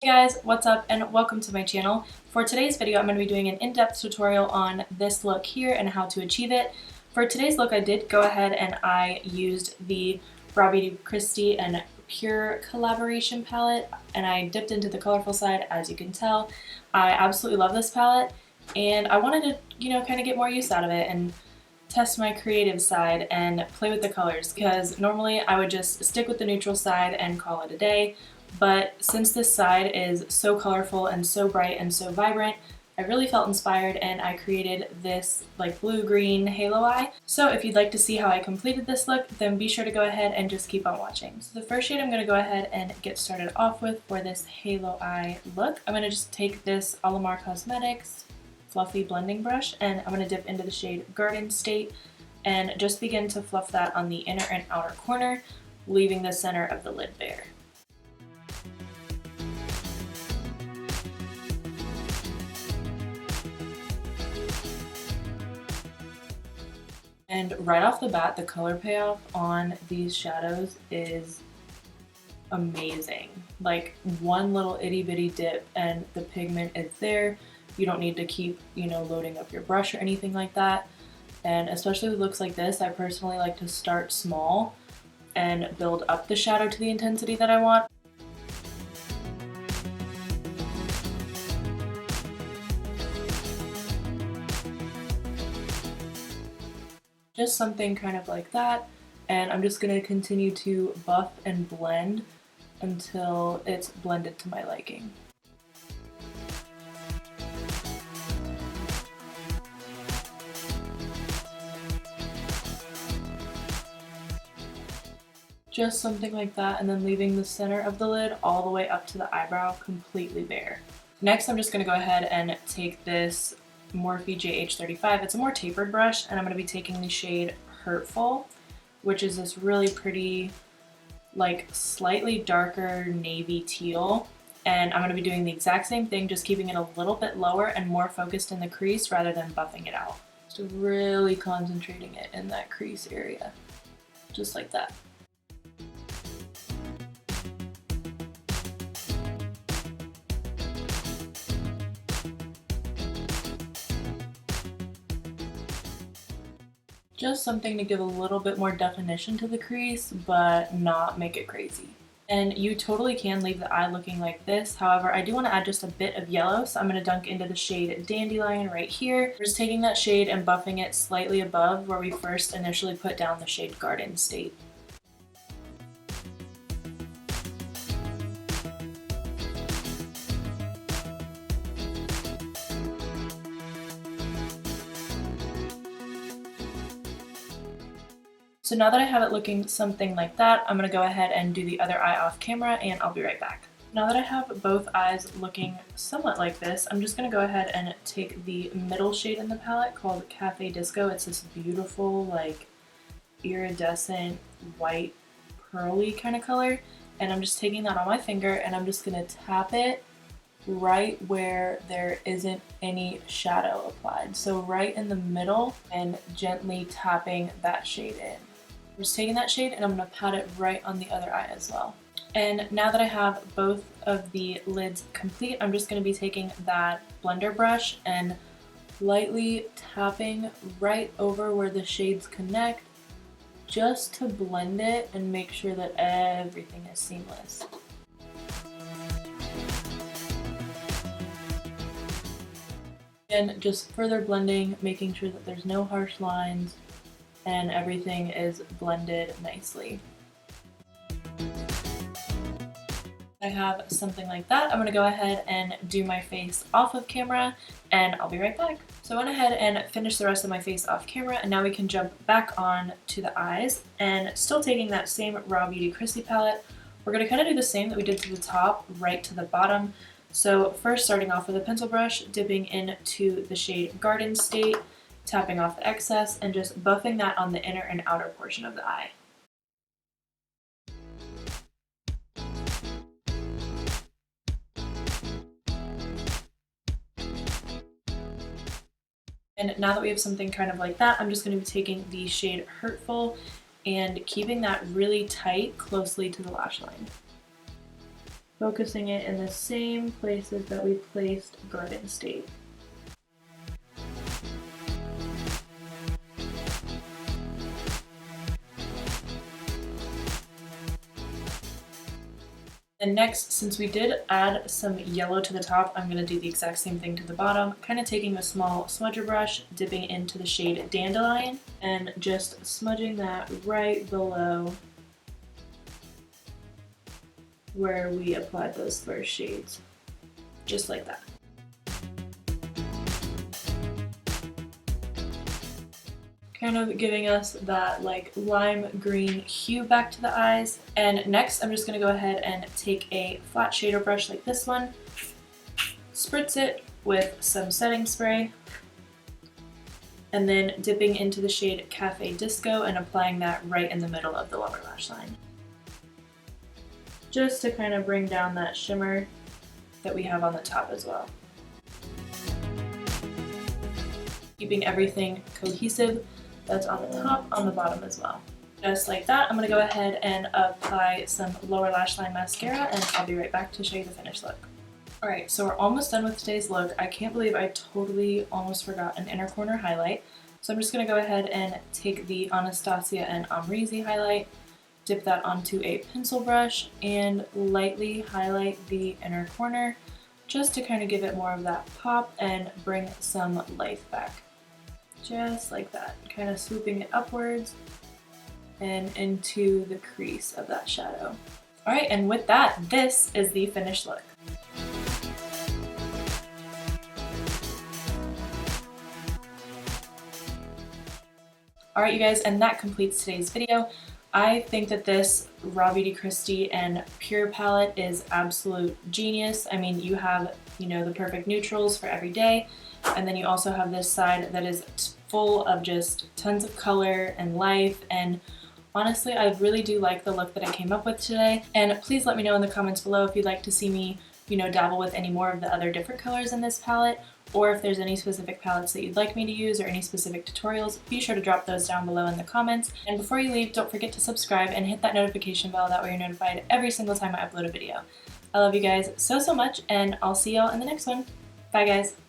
Hey guys, what's up and welcome to my channel. For today's video, I'm going to be doing an in-depth tutorial on this look here and how to achieve it. For today's look, I did go ahead and I used the RawBeautyKristi and PUR collaboration palette, and I dipped into the colorful side, as you can tell. I absolutely love this palette, and I wanted to, kind of get more use out of it and test my creative side and play with the colors, because normally I would just stick with the neutral side and call it a day. But since this side is so colorful and so bright and so vibrant, I really felt inspired and I created this like blue-green halo eye. So if you'd like to see how I completed this look, then be sure to go ahead and just keep on watching. So the first shade I'm going to go ahead and get started off with for this halo eye look, I'm going to just take this Alamar Cosmetics fluffy blending brush and I'm going to dip into the shade Garden State and just begin to fluff that on the inner and outer corner, leaving the center of the lid bare. And right off the bat, the color payoff on these shadows is amazing. Like one little itty bitty dip and the pigment is there. You don't need to keep, loading up your brush or anything like that. And especially with looks like this, I personally like to start small and build up the shadow to the intensity that I want. Just something kind of like that, and I'm just going to continue to buff and blend until it's blended to my liking. Just something like that, and then leaving the center of the lid all the way up to the eyebrow completely bare. Next, I'm just going to go ahead and take this Morphe JH35. It's a more tapered brush, and I'm going to be taking the shade Hurtful, which is this really pretty, like slightly darker navy teal. And I'm going to be doing the exact same thing, just keeping it a little bit lower and more focused in the crease rather than buffing it out. Just really concentrating it in that crease area, just like that. Just something to give a little bit more definition to the crease, but not make it crazy. And you totally can leave the eye looking like this. However, I do want to add just a bit of yellow, so I'm going to dunk into the shade Dandelion right here. We're just taking that shade and buffing it slightly above where we first initially put down the shade Garden State. So now that I have it looking something like that, I'm going to go ahead and do the other eye off camera and I'll be right back. Now that I have both eyes looking somewhat like this, I'm just going to go ahead and take the middle shade in the palette called Cafe Disco. It's this beautiful, like, iridescent, white, pearly kind of color. And I'm just taking that on my finger and I'm just going to tap it right where there isn't any shadow applied. So right in the middle and gently tapping that shade in. I'm just taking that shade and I'm going to pat it right on the other eye as well. And now that I have both of the lids complete, I'm just going to be taking that blender brush and lightly tapping right over where the shades connect just to blend it and make sure that everything is seamless. And just further blending, making sure that there's no harsh lines and everything is blended nicely. I have something like that. I'm going to go ahead and do my face off of camera and I'll be right back. So I went ahead and finished the rest of my face off camera, and now we can jump back on to the eyes, and still taking that same RawBeautyKristi palette, we're going to kind of do the same that we did to the top, right to the bottom. So first, starting off with a pencil brush, dipping into the shade Garden State, tapping off the excess, and just buffing that on the inner and outer portion of the eye. And now that we have something kind of like that, I'm just going to be taking the shade Hurtful and keeping that really tight closely to the lash line. focusing it in the same places that we placed Garden State. And next, since we did add some yellow to the top, I'm going to do the exact same thing to the bottom, kind of taking a small smudger brush, dipping into the shade Dandelion, and just smudging that right below where we applied those first shades, just like that. Kind of giving us that like lime green hue back to the eyes. And next I'm just going to go ahead and take a flat shader brush like this one, spritz it with some setting spray, and then dipping into the shade Cafe Disco and applying that right in the middle of the lower lash line, just to kind of bring down that shimmer that we have on the top as well. Keeping everything cohesive that's on the top, on the bottom as well. Just like that, I'm going to go ahead and apply some lower lash line mascara, and I'll be right back to show you the finished look. Alright, so we're almost done with today's look. I can't believe I totally almost forgot an inner corner highlight. So I'm just going to go ahead and take the Anastasia and Amrezy highlight, dip that onto a pencil brush, and lightly highlight the inner corner just to kind of give it more of that pop and bring some life back. Just like that, kind of swooping it upwards and into the crease of that shadow. Alright, and with that, this is the finished look. Alright you guys, and that completes today's video. I think that this RawBeautyKristi and PUR palette is absolute genius. I mean, you have, you know, the perfect neutrals for every day, and then you also have this side that is full of just tons of color and life, and honestly, I really do like the look that I came up with today. And please let me know in the comments below if you'd like to see me, you know, dabble with any more of the other different colors in this palette, or if there's any specific palettes that you'd like me to use or any specific tutorials. Be sure to drop those down below in the comments. And before you leave, don't forget to subscribe and hit that notification bell, that way you're notified every single time I upload a video. I love you guys so much, and I'll see y'all in the next one. Bye guys!